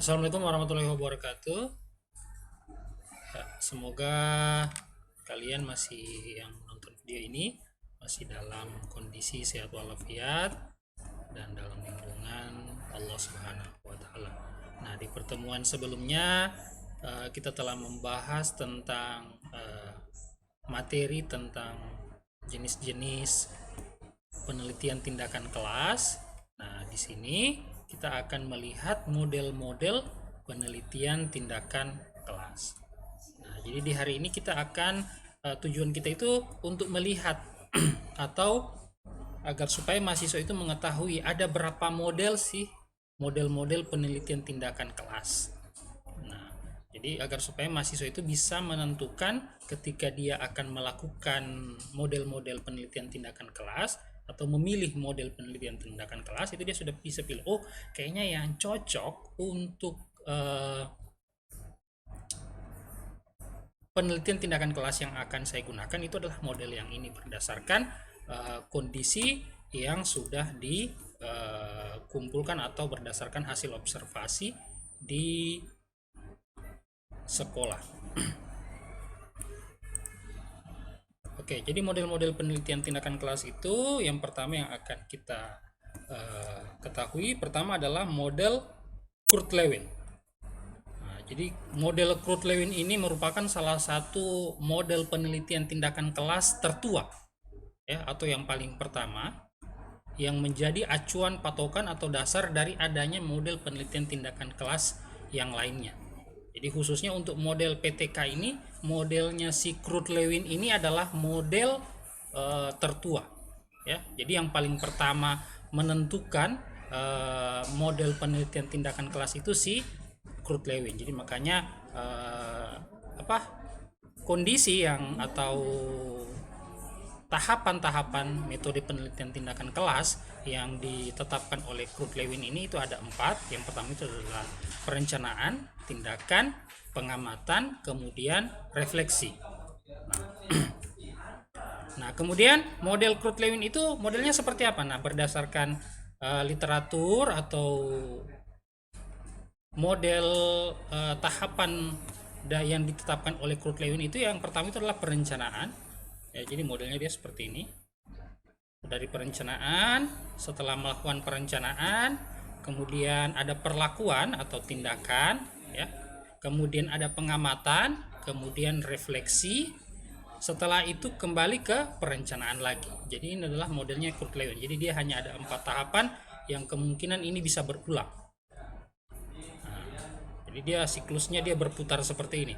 Assalamualaikum warahmatullahi wabarakatuh. Semoga kalian masih yang menonton video ini masih dalam kondisi sehat walafiat dan dalam lindungan Allah Subhanahu wa taala. Nah, di pertemuan sebelumnya kita telah membahas tentang materi tentang jenis-jenis penelitian tindakan kelas. Nah, di sini kita akan melihat model-model penelitian tindakan kelas. Nah, jadi di hari ini kita akan tujuan kita itu untuk melihat atau agar supaya mahasiswa itu mengetahui ada berapa model sih model-model penelitian tindakan kelas. Nah, jadi agar supaya mahasiswa itu bisa menentukan ketika dia akan melakukan model-model penelitian tindakan kelas atau memilih model penelitian tindakan kelas, itu dia sudah bisa pilih, oh kayaknya yang cocok untuk penelitian tindakan kelas yang akan saya gunakan itu adalah model yang ini berdasarkan kondisi yang sudah dikumpulkan atau berdasarkan hasil observasi di sekolah. Oke, jadi model-model penelitian tindakan kelas itu yang pertama yang akan kita ketahui pertama adalah model Kurt-Lewin. Jadi model Kurt-Lewin ini merupakan salah satu model penelitian tindakan kelas tertua ya, atau yang paling pertama yang menjadi acuan patokan atau dasar dari adanya model penelitian tindakan kelas yang lainnya. Jadi khususnya untuk model PTK ini, modelnya si Kurt-Lewin ini adalah model tertua ya. Jadi yang paling pertama menentukan model penelitian tindakan kelas itu si Kurt-Lewin. Jadi makanya kondisi yang atau tahapan-tahapan metode penelitian tindakan kelas yang ditetapkan oleh Kurt-Lewin ini itu ada 4. Yang pertama itu adalah perencanaan, tindakan, pengamatan, kemudian refleksi. Nah, kemudian model Kurt-Lewin itu modelnya seperti apa? Nah, berdasarkan literatur atau model tahapan yang ditetapkan oleh Kurt-Lewin itu yang pertama itu adalah perencanaan. Ya, jadi modelnya dia seperti ini. Dari perencanaan, setelah melakukan perencanaan, kemudian ada perlakuan atau tindakan, ya. Kemudian ada pengamatan, kemudian refleksi. Setelah itu kembali ke perencanaan lagi. Jadi ini adalah modelnya Kurt-Lewin. Jadi dia hanya ada 4 tahapan yang kemungkinan ini bisa berulang. Jadi dia siklusnya dia berputar seperti ini.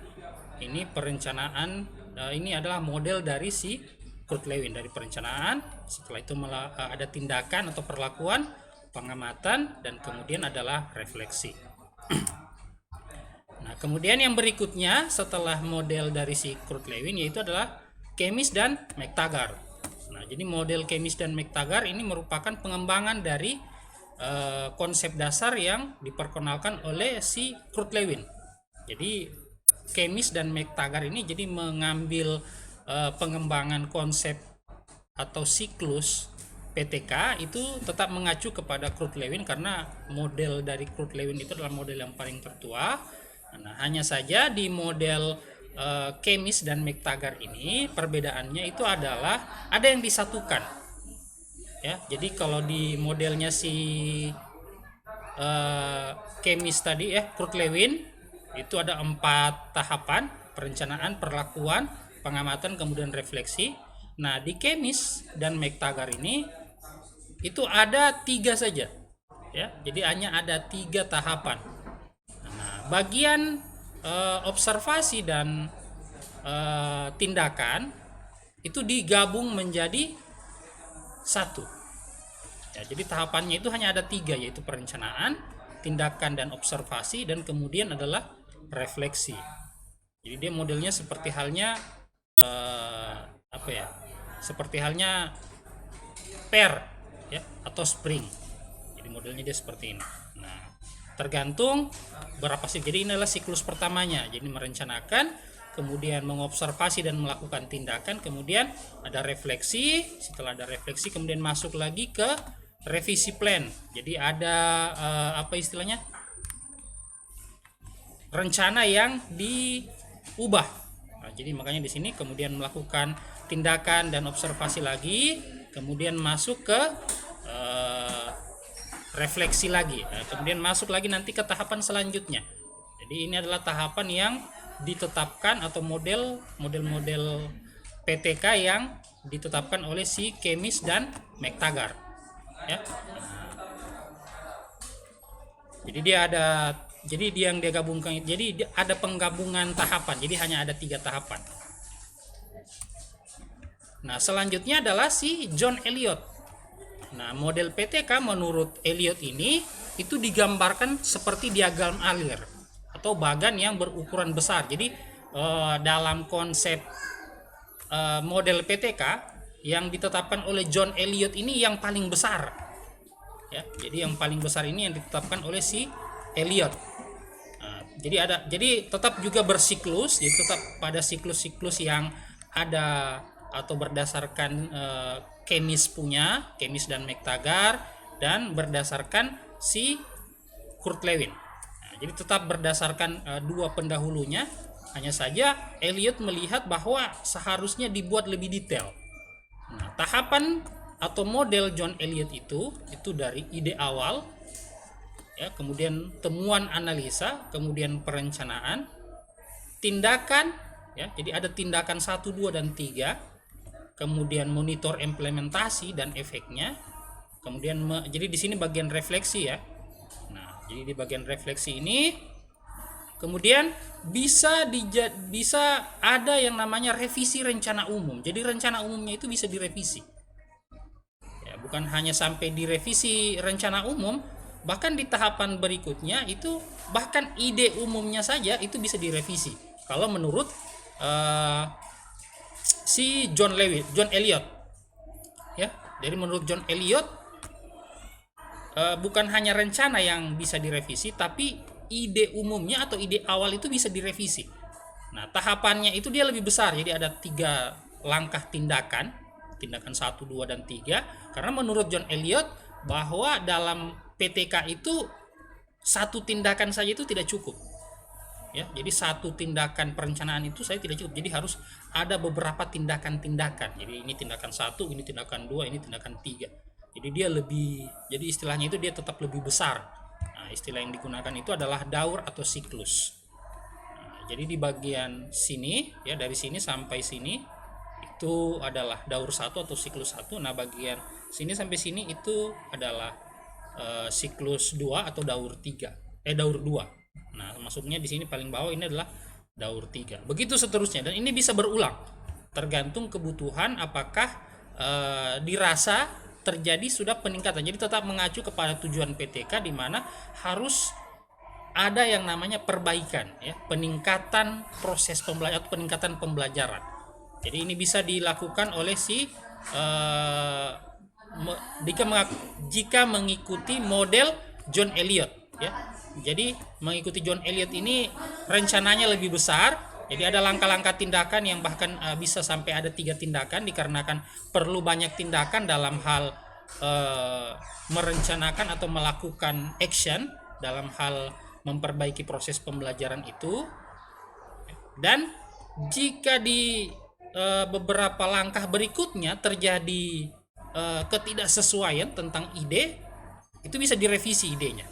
Ini perencanaan, ini adalah model dari si Kurt-Lewin, dari perencanaan, setelah itu ada tindakan atau perlakuan, pengamatan, dan kemudian adalah refleksi. Nah, kemudian yang berikutnya setelah model dari si Kurt-Lewin yaitu adalah Chemis dan McTaggart. Nah, jadi model Chemis dan McTaggart ini merupakan pengembangan dari konsep dasar yang diperkenalkan oleh si Kurt-Lewin. Jadi Chemis dan McTaggart ini jadi mengambil pengembangan konsep atau siklus PTK itu tetap mengacu kepada Kurt-Lewin karena model dari Kurt-Lewin itu adalah model yang paling tertua. Nah, hanya saja di model Chemis dan McTaggart ini perbedaannya itu adalah ada yang disatukan. Ya, jadi kalau di modelnya si Chemis tadi ya Kurt-Lewin itu ada 4 tahapan: perencanaan, perlakuan, pengamatan, kemudian refleksi. Nah, di Chemis dan McTaggart ini itu ada 3 saja ya, jadi hanya ada 3 tahapan. Nah, bagian observasi dan tindakan itu digabung menjadi 1 ya. Jadi tahapannya itu hanya ada 3, yaitu perencanaan, tindakan dan observasi, dan kemudian adalah refleksi. Jadi dia modelnya seperti halnya seperti halnya per ya atau spring. Jadi modelnya dia seperti ini. Nah, tergantung berapa sih. Jadi ini adalah siklus pertamanya. Jadi merencanakan, kemudian mengobservasi dan melakukan tindakan, kemudian ada refleksi. Setelah ada refleksi kemudian masuk lagi ke revisi plan. Jadi ada apa istilahnya? rencana yang diubah. Nah, jadi makanya di sini kemudian melakukan tindakan dan observasi lagi, kemudian masuk ke refleksi lagi, kemudian masuk lagi nanti ke tahapan selanjutnya. Jadi ini adalah tahapan yang ditetapkan atau model PTK yang ditetapkan oleh si Kemis dan McTaggart, ya. Jadi dia yang dia gabungkan, jadi ada penggabungan tahapan, jadi hanya ada 3 tahapan. Nah, selanjutnya adalah si John Elliot. Nah, model PTK menurut Elliot ini itu digambarkan seperti diagram alir atau bagan yang berukuran besar. Jadi dalam konsep model PTK yang ditetapkan oleh John Elliot ini yang paling besar, ya. Jadi yang paling besar ini yang ditetapkan oleh si Elliot. Nah, jadi tetap juga bersiklus, jadi tetap pada siklus-siklus yang ada atau berdasarkan Kemis dan McTaggart, dan berdasarkan si Kurt Lewin. Nah, jadi tetap berdasarkan 2 pendahulunya. Hanya saja Elliot melihat bahwa seharusnya dibuat lebih detail. Nah, tahapan atau model John Elliot itu dari ide awal, ya, kemudian temuan analisa, kemudian perencanaan, tindakan, ya. Jadi ada tindakan 1, 2 dan 3. Kemudian monitor implementasi dan efeknya. Kemudian jadi di sini bagian refleksi, ya. Nah, jadi di bagian refleksi ini kemudian bisa ada yang namanya revisi rencana umum. Jadi rencana umumnya itu bisa direvisi. Ya, bukan hanya sampai direvisi rencana umum, bahkan di tahapan berikutnya itu bahkan ide umumnya saja itu bisa direvisi. Kalau menurut si John Elliot, ya. Jadi menurut John Elliot bukan hanya rencana yang bisa direvisi, tapi ide umumnya atau ide awal itu bisa direvisi. Nah, tahapannya itu dia lebih besar. Jadi ada 3 langkah tindakan 1, 2 dan 3. Karena menurut John Elliot bahwa dalam PTK itu 1 tindakan saja itu tidak cukup. Ya, jadi 1 tindakan perencanaan itu saya tidak cukup. Jadi harus ada beberapa tindakan-tindakan. Jadi ini tindakan 1, ini tindakan 2, ini tindakan 3. Jadi jadi istilahnya itu dia tetap lebih besar. Nah, istilah yang digunakan itu adalah daur atau siklus. Nah, jadi di bagian sini, ya, dari sini sampai sini itu adalah daur 1 atau siklus 1. Nah, bagian sini sampai sini itu adalah siklus 2 atau daur 2. Nah, masuknya di sini paling bawah ini adalah daur 3. Begitu seterusnya, dan ini bisa berulang tergantung kebutuhan apakah dirasa terjadi sudah peningkatan. Jadi tetap mengacu kepada tujuan PTK, di mana harus ada yang namanya perbaikan, ya, peningkatan proses pembelajaran atau peningkatan pembelajaran. Jadi ini bisa dilakukan oleh si jika mengikuti model John Elliot, ya. Jadi mengikuti John Elliot ini rencananya lebih besar. Jadi ada langkah-langkah tindakan yang bahkan bisa sampai ada 3 tindakan, dikarenakan perlu banyak tindakan dalam hal merencanakan atau melakukan action dalam hal memperbaiki proses pembelajaran itu. Dan jika di beberapa langkah berikutnya terjadi ketidaksesuaian tentang ide, itu bisa direvisi idenya.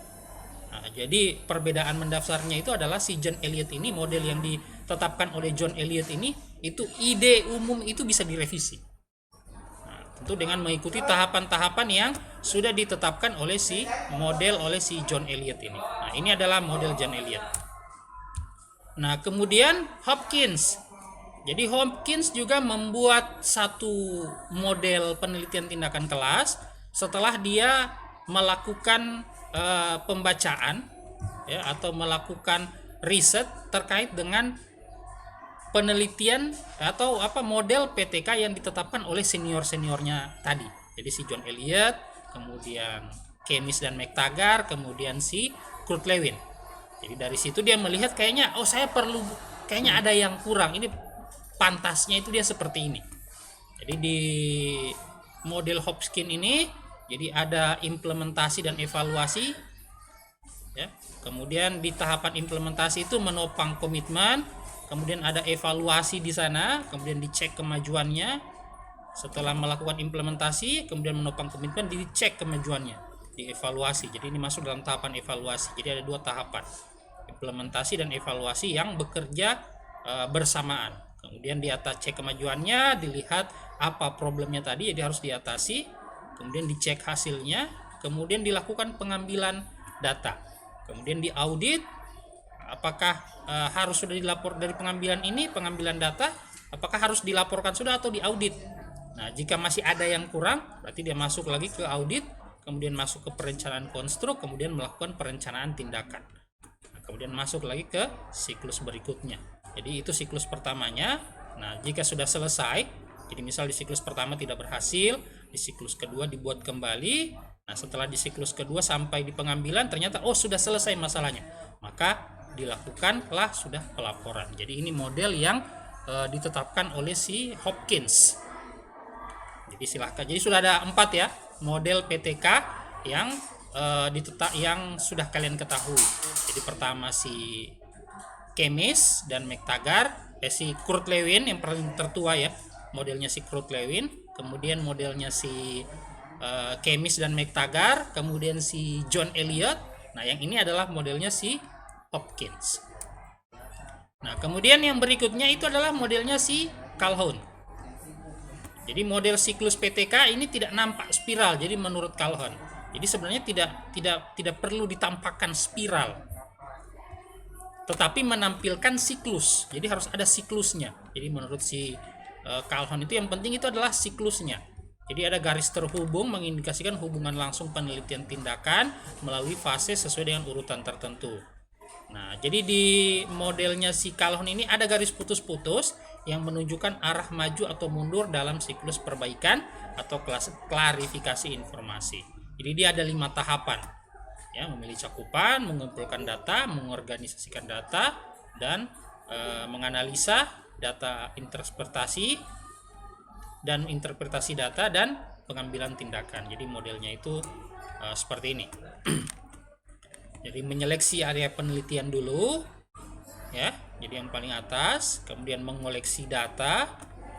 Nah, jadi perbedaan mendasarnya itu adalah si John Elliot ini, model yang ditetapkan oleh John Elliot ini, itu ide umum itu bisa direvisi. Nah, tentu dengan mengikuti tahapan-tahapan yang sudah ditetapkan oleh si John Elliot ini. Nah, ini adalah model John Elliot. Nah, kemudian Hopkins. Jadi Hopkins juga membuat satu model penelitian tindakan kelas setelah dia melakukan pembacaan, ya, atau melakukan riset terkait dengan penelitian atau model PTK yang ditetapkan oleh seniornya tadi. Jadi si John Elliot, kemudian Kemis dan McTaggart, kemudian si Kurt Lewin. Jadi dari situ dia melihat kayaknya kayaknya ada yang kurang. Ini pantasnya itu dia seperti ini. Jadi di model Hopkins ini jadi ada implementasi dan evaluasi, ya. Kemudian di tahapan implementasi itu menopang komitmen, kemudian ada evaluasi di sana, kemudian dicek kemajuannya. Setelah melakukan implementasi, kemudian menopang komitmen, dicek kemajuannya, dievaluasi. Jadi ini masuk dalam tahapan evaluasi. Jadi ada dua tahapan, implementasi dan evaluasi yang bekerja bersamaan. Kemudian di atas cek kemajuannya, dilihat apa problemnya tadi, jadi harus diatasi. Kemudian dicek hasilnya, kemudian dilakukan pengambilan data. Kemudian diaudit, apakah harus sudah dilapor dari pengambilan data, apakah harus dilaporkan sudah atau diaudit. Nah, jika masih ada yang kurang, berarti dia masuk lagi ke audit, kemudian masuk ke perencanaan konstruk, kemudian melakukan perencanaan tindakan. Nah, kemudian masuk lagi ke siklus berikutnya. Jadi itu siklus pertamanya. Nah, jika sudah selesai, jadi misal di siklus pertama tidak berhasil, di siklus kedua dibuat kembali. Nah, setelah di siklus kedua sampai di pengambilan ternyata sudah selesai masalahnya, maka dilakukanlah sudah pelaporan. Jadi ini model yang ditetapkan oleh si Hopkins. Jadi silahkan. Jadi sudah ada 4 ya model PTK yang yang sudah kalian ketahui. Jadi pertama si Kemis dan McTaggart, si Kurt Lewin yang paling tertua ya, modelnya si Kurt Lewin, kemudian modelnya si Kemis dan McTaggart, kemudian si John Elliot. Nah, yang ini adalah modelnya si Hopkins. Nah, kemudian yang berikutnya itu adalah modelnya si Calhoun. Jadi model siklus PTK ini tidak nampak spiral. Jadi menurut Calhoun, jadi sebenarnya tidak perlu ditampakkan spiral, tetapi menampilkan siklus. Jadi harus ada siklusnya. Jadi menurut si Calhoun itu yang penting itu adalah siklusnya. Jadi ada garis terhubung mengindikasikan hubungan langsung penelitian tindakan melalui fase sesuai dengan urutan tertentu. Nah, jadi di modelnya si Calhoun ini ada garis putus-putus yang menunjukkan arah maju atau mundur dalam siklus perbaikan atau klarifikasi informasi. Jadi dia ada 5 tahapan. Ya, memilih cakupan, mengumpulkan data, mengorganisasikan data, dan menganalisa data interpretasi data dan pengambilan tindakan. Jadi modelnya itu seperti ini. Jadi menyeleksi area penelitian dulu, ya. Jadi yang paling atas, kemudian mengoleksi data,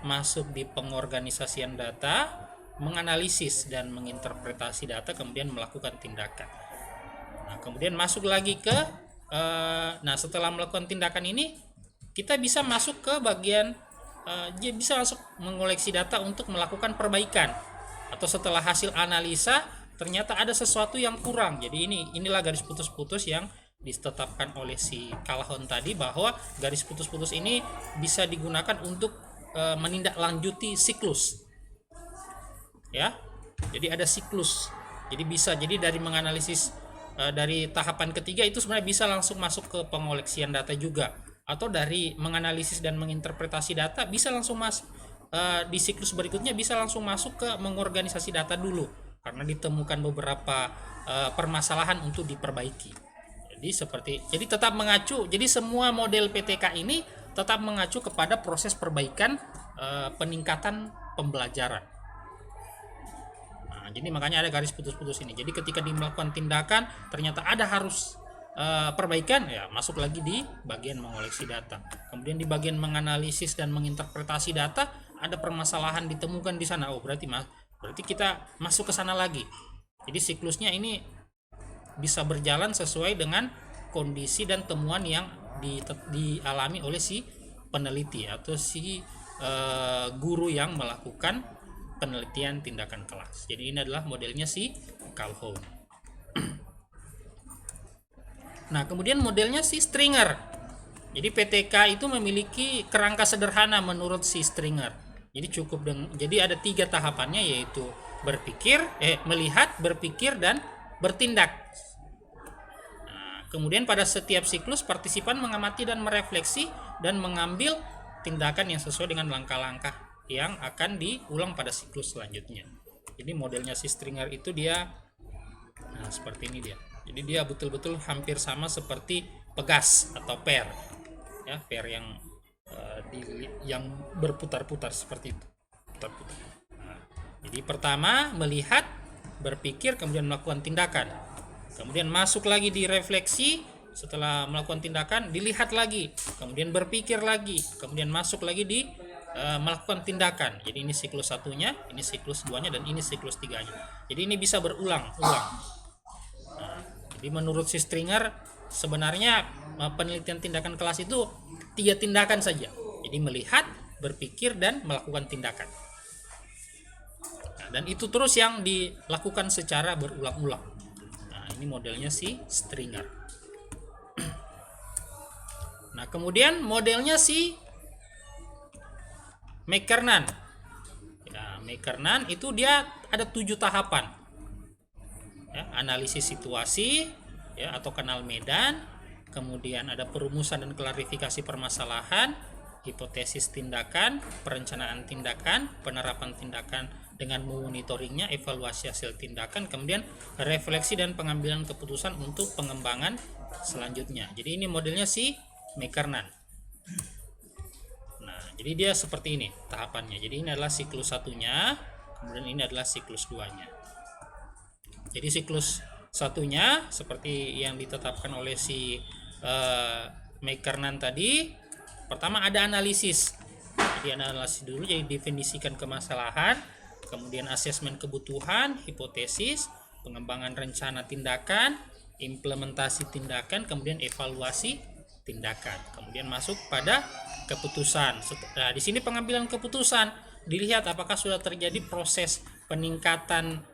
masuk di pengorganisasian data, menganalisis dan menginterpretasi data, kemudian melakukan tindakan. Nah, kemudian masuk lagi ke, setelah melakukan tindakan ini, kita bisa masuk ke bagian, bisa masuk mengoleksi data untuk melakukan perbaikan. Atau setelah hasil analisa, ternyata ada sesuatu yang kurang. Jadi inilah garis putus-putus yang ditetapkan oleh si Calhoun tadi, bahwa garis putus-putus ini bisa digunakan untuk menindaklanjuti siklus. Ya. Jadi ada siklus. Jadi bisa, jadi dari menganalisis dari tahapan ketiga itu sebenarnya bisa langsung masuk ke pengoleksian data juga, atau dari menganalisis dan menginterpretasi data bisa langsung masuk di siklus berikutnya, bisa langsung masuk ke mengorganisasi data dulu karena ditemukan beberapa permasalahan untuk diperbaiki. Jadi tetap mengacu. Jadi semua model PTK ini tetap mengacu kepada proses perbaikan, peningkatan pembelajaran. Nah, jadi makanya ada garis putus-putus ini. Jadi ketika melakukan tindakan ternyata ada harus perbaikan, ya masuk lagi di bagian mengoleksi data. Kemudian di bagian menganalisis dan menginterpretasi data ada permasalahan ditemukan di sana. Berarti kita masuk ke sana lagi. Jadi siklusnya ini bisa berjalan sesuai dengan kondisi dan temuan yang dialami oleh si peneliti atau si guru yang melakukan penelitian tindakan kelas. Jadi ini adalah modelnya si Calhoun. Nah, kemudian modelnya si Stringer. Jadi PTK itu memiliki kerangka sederhana menurut si Stringer. Jadi jadi ada 3 tahapannya, yaitu melihat, berpikir, dan bertindak. Nah, kemudian pada setiap siklus partisipan mengamati dan merefleksi dan mengambil tindakan yang sesuai dengan langkah-langkah yang akan diulang pada siklus selanjutnya. Jadi modelnya si Stringer itu dia seperti ini dia. Jadi dia betul-betul hampir sama seperti pegas atau per. Ya, per yang berputar-putar seperti itu. Putar-putar. Nah, jadi pertama melihat, berpikir, kemudian melakukan tindakan. kemudian masuk lagi di refleksi, setelah melakukan tindakan dilihat lagi, kemudian berpikir lagi, kemudian masuk lagi di melakukan tindakan. Jadi ini siklus satunya, ini siklus duanya, dan ini siklus tiganya. Jadi ini bisa berulang-ulang. Jadi menurut si Stringer sebenarnya penelitian tindakan kelas itu 3 tindakan saja. Jadi melihat, berpikir, dan melakukan tindakan. Nah, dan itu terus yang dilakukan secara berulang-ulang. Nah, ini modelnya si Stringer. Nah, kemudian modelnya si McKernan. Ya, McKernan itu dia ada 7 tahapan. Ya, analisis situasi, ya, atau kenal medan, kemudian ada perumusan dan klarifikasi permasalahan, hipotesis tindakan, perencanaan tindakan, penerapan tindakan dengan memonitoringnya, evaluasi hasil tindakan, kemudian refleksi dan pengambilan keputusan untuk pengembangan selanjutnya. Jadi ini modelnya si McKernan. Nah, jadi dia seperti ini tahapannya. Jadi ini adalah siklus satunya, kemudian ini adalah siklus duanya. Jadi siklus satunya seperti yang ditetapkan oleh si McKernan tadi. Pertama ada analisis. Jadi analisis dulu, jadi definisikan kemasalahan, kemudian asesmen kebutuhan, hipotesis, pengembangan rencana tindakan, implementasi tindakan, kemudian evaluasi tindakan. Kemudian masuk pada keputusan. Nah, di sini pengambilan keputusan dilihat apakah sudah terjadi proses peningkatan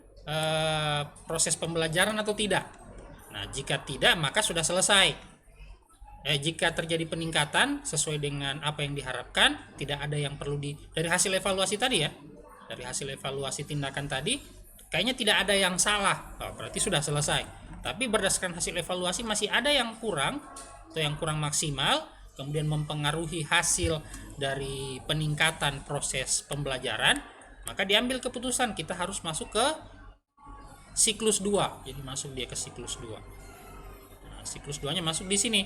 proses pembelajaran atau tidak. Nah, jika tidak maka sudah selesai. Jika terjadi peningkatan sesuai dengan apa yang diharapkan, tidak ada yang perlu dari hasil evaluasi tadi ya. Dari hasil evaluasi tindakan tadi kayaknya tidak ada yang salah. Berarti sudah selesai. Tapi berdasarkan hasil evaluasi masih ada yang kurang atau yang kurang maksimal, kemudian mempengaruhi hasil dari peningkatan proses pembelajaran, maka diambil keputusan kita harus masuk ke siklus 2. Jadi masuk dia ke siklus 2. Nah, siklus 2-nya masuk di sini.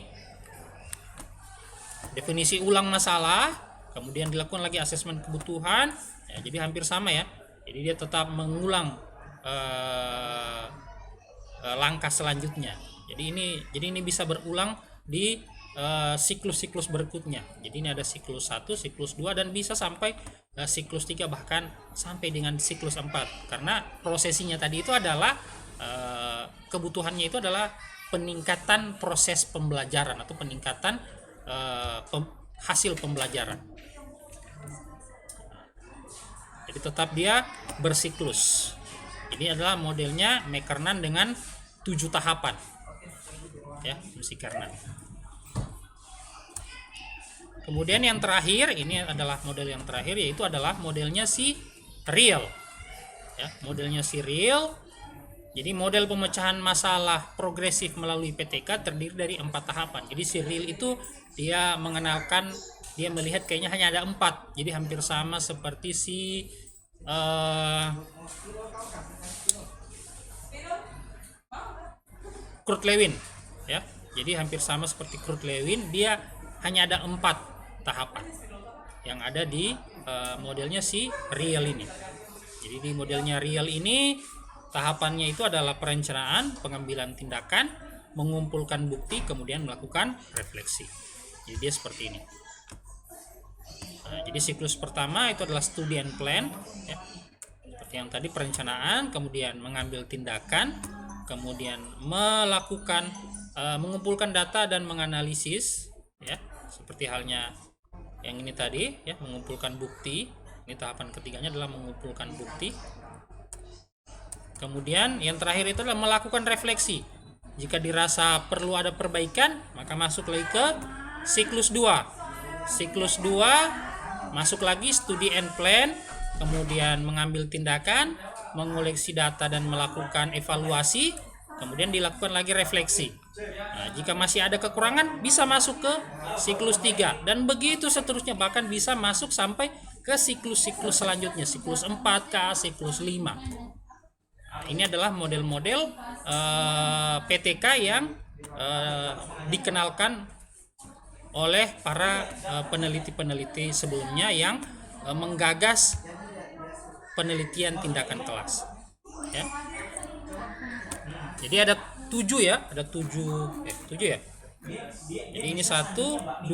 Definisi ulang masalah, kemudian dilakukan lagi asesmen kebutuhan. Ya, jadi hampir sama ya. Jadi dia tetap mengulang langkah selanjutnya. Jadi ini bisa berulang di siklus-siklus berikutnya. Jadi ini ada siklus 1, siklus 2, dan bisa sampai siklus 3, bahkan sampai dengan siklus 4. Karena prosesinya tadi itu adalah kebutuhannya itu adalah peningkatan proses pembelajaran atau peningkatan hasil pembelajaran. Jadi tetap dia bersiklus. Ini adalah modelnya McKernan dengan 7 tahapan. Ya, McKernan. Kemudian yang terakhir, ini adalah model yang terakhir, yaitu adalah modelnya si Real. Ya, modelnya si Real. Jadi model pemecahan masalah progresif melalui PTK terdiri dari 4 tahapan. Jadi si Real itu dia mengenalkan, dia melihat kayaknya hanya ada 4. Jadi hampir sama seperti si Kurt Lewin. Ya, jadi hampir sama seperti Kurt Lewin, dia hanya ada 4 tahapan yang ada di modelnya si Real ini. Jadi di modelnya Real ini tahapannya itu adalah perencanaan, pengambilan tindakan, mengumpulkan bukti, kemudian melakukan refleksi. Jadi dia seperti ini. Nah, jadi siklus pertama itu adalah studi and plan, ya. Seperti yang tadi, perencanaan, kemudian mengambil tindakan, kemudian melakukan mengumpulkan data dan menganalisis, ya. Seperti halnya yang ini tadi, ya, mengumpulkan bukti. Ini tahapan ketiganya adalah mengumpulkan bukti. Kemudian yang terakhir itu adalah melakukan refleksi. Jika dirasa perlu ada perbaikan, maka masuk lagi ke siklus 2. Siklus 2 masuk lagi studi and plan, kemudian mengambil tindakan, mengoleksi data dan melakukan evaluasi, kemudian dilakukan lagi refleksi. Nah, jika masih ada kekurangan bisa masuk ke siklus 3 dan begitu seterusnya, bahkan bisa masuk sampai ke siklus-siklus selanjutnya, siklus 4K, siklus 5. Nah, ini adalah model-model PTK yang dikenalkan oleh para peneliti-peneliti sebelumnya yang menggagas penelitian tindakan kelas. Ya. Jadi ada 7 ya, ada 7 7 ya. Jadi ini 1 2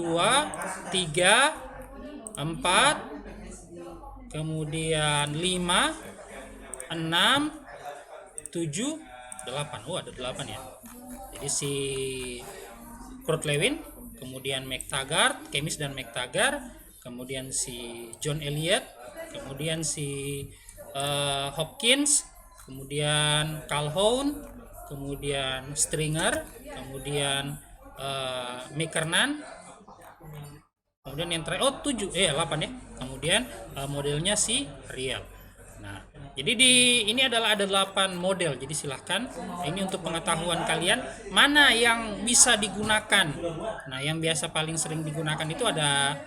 3 4, kemudian 5 6 7 8. Oh, ada 8 ya. Jadi si Kurt Lewin, kemudian McTaggart, Kemis dan McTaggart, kemudian si John Elliot, kemudian si Hopkins, kemudian Calhoun, kemudian Stringer, kemudian McKernan, kemudian yang terakhir 8 ya. Kemudian modelnya si Riel. Nah, jadi ini adalah ada 8 model. Jadi silahkan ini untuk pengetahuan kalian mana yang bisa digunakan. Nah, yang biasa paling sering digunakan itu ada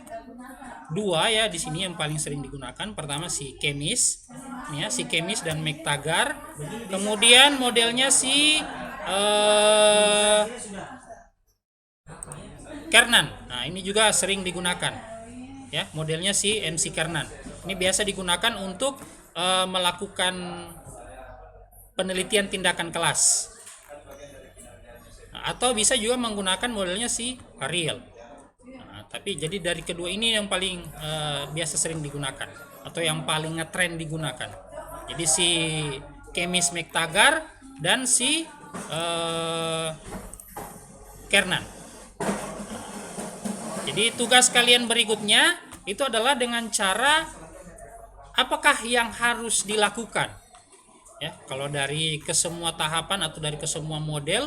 2 ya di sini yang paling sering digunakan. Pertama si Kemis, ya, si Kemis dan McTaggart. Kemudian modelnya si Kernan. Nah, ini juga sering digunakan. Ya, modelnya si MC Kernan. Ini biasa digunakan untuk melakukan penelitian tindakan kelas. Nah, atau bisa juga menggunakan modelnya si Riel. Nah, tapi jadi dari kedua ini yang paling biasa sering digunakan atau yang paling ngetren digunakan. Jadi si Kemis McTaggart dan si Kernan. Jadi tugas kalian berikutnya itu adalah dengan cara apakah yang harus dilakukan. Ya, kalau dari kesemua tahapan atau dari kesemua model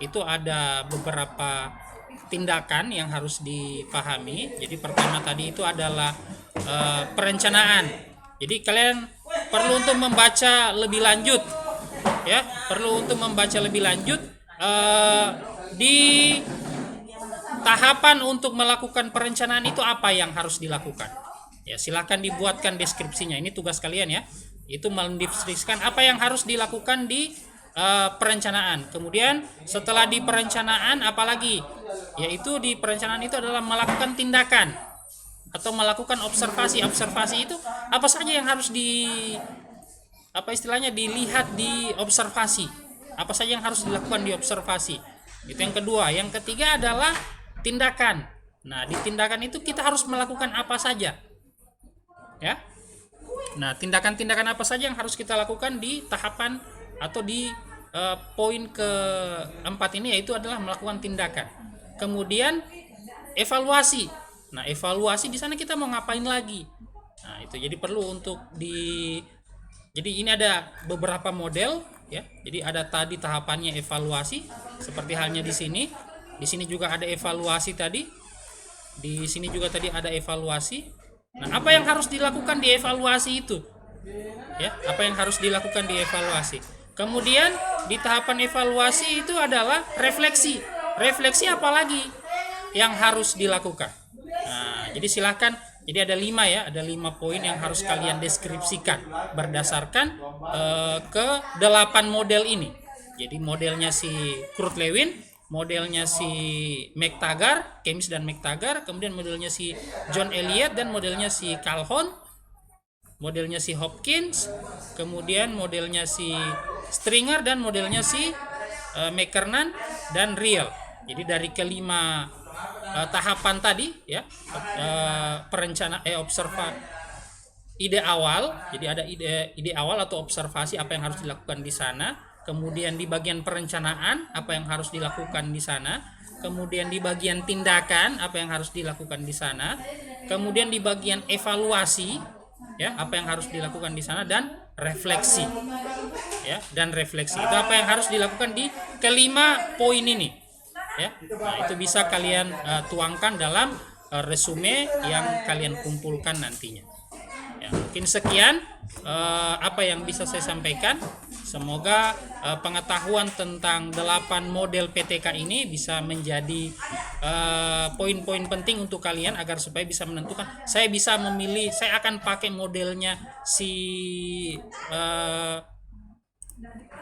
itu ada beberapa tindakan yang harus dipahami. Jadi pertama tadi itu adalah perencanaan. Jadi kalian perlu untuk membaca lebih lanjut, ya, perlu untuk membaca lebih lanjut di tahapan untuk melakukan perencanaan itu apa yang harus dilakukan. Ya, silahkan dibuatkan deskripsinya. Ini tugas kalian ya. Itu mendeskripsikan apa yang harus dilakukan di perencanaan. Kemudian setelah di perencanaan apalagi? Yaitu di perencanaan itu adalah melakukan tindakan atau melakukan observasi. Observasi itu apa saja yang harus dilihat di observasi. Apa saja yang harus dilakukan di observasi. Itu yang kedua. Yang ketiga adalah tindakan. Nah, di tindakan itu kita harus melakukan apa saja. Ya. Nah, tindakan-tindakan apa saja yang harus kita lakukan di tahapan atau di poin keempat ini, yaitu adalah melakukan tindakan. Kemudian evaluasi. Nah, evaluasi di sana kita mau ngapain lagi. Nah, itu jadi perlu untuk jadi ini ada beberapa model ya. Jadi ada tadi tahapannya evaluasi seperti halnya di sini. Di sini juga ada evaluasi tadi. Di sini juga tadi ada evaluasi. Nah, apa yang harus dilakukan di evaluasi itu? Ya, apa yang harus dilakukan di evaluasi? Kemudian di tahapan evaluasi itu adalah refleksi. Refleksi apa lagi yang harus dilakukan? Nah, jadi silahkan. Jadi ada 5 ya, ada 5 poin yang harus kalian deskripsikan berdasarkan ke 8 model ini. Jadi modelnya si Kurt Lewin, modelnya si McTaggart, Kemis dan McTaggart, kemudian modelnya si John Elliot dan modelnya si Calhoun, modelnya si Hopkins, kemudian modelnya si Stringer dan modelnya si McKernan dan Riel. Jadi dari kelima tahapan tadi ya, ide awal. Jadi ada ide awal atau observasi apa yang harus dilakukan di sana. Kemudian di bagian perencanaan apa yang harus dilakukan di sana, kemudian di bagian tindakan apa yang harus dilakukan di sana, kemudian di bagian evaluasi ya apa yang harus dilakukan di sana, dan refleksi ya, dan refleksi itu apa yang harus dilakukan di kelima poin ini ya. Nah, itu bisa kalian tuangkan dalam resume yang kalian kumpulkan nantinya ya. Mungkin sekian apa yang bisa saya sampaikan. Semoga pengetahuan tentang 8 model PTK ini bisa menjadi poin-poin penting untuk kalian agar supaya bisa menentukan, saya bisa memilih, saya akan pakai modelnya si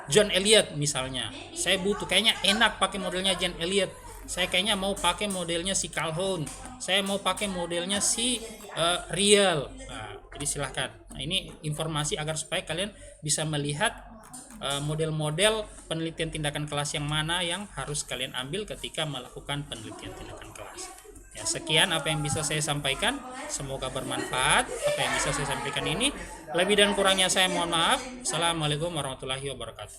John Elliot misalnya. Saya butuh, kayaknya enak pakai modelnya John Elliot. Saya kayaknya mau pakai modelnya si Calhoun. Saya mau pakai modelnya si Riel. Nah, jadi silahkan. Nah, ini informasi agar supaya kalian bisa melihat model-model penelitian tindakan kelas yang mana yang harus kalian ambil ketika melakukan penelitian tindakan kelas. Ya, sekian apa yang bisa saya sampaikan. Semoga bermanfaat apa yang bisa saya sampaikan ini. Lebih dan kurangnya saya mohon maaf. Assalamualaikum warahmatullahi wabarakatuh.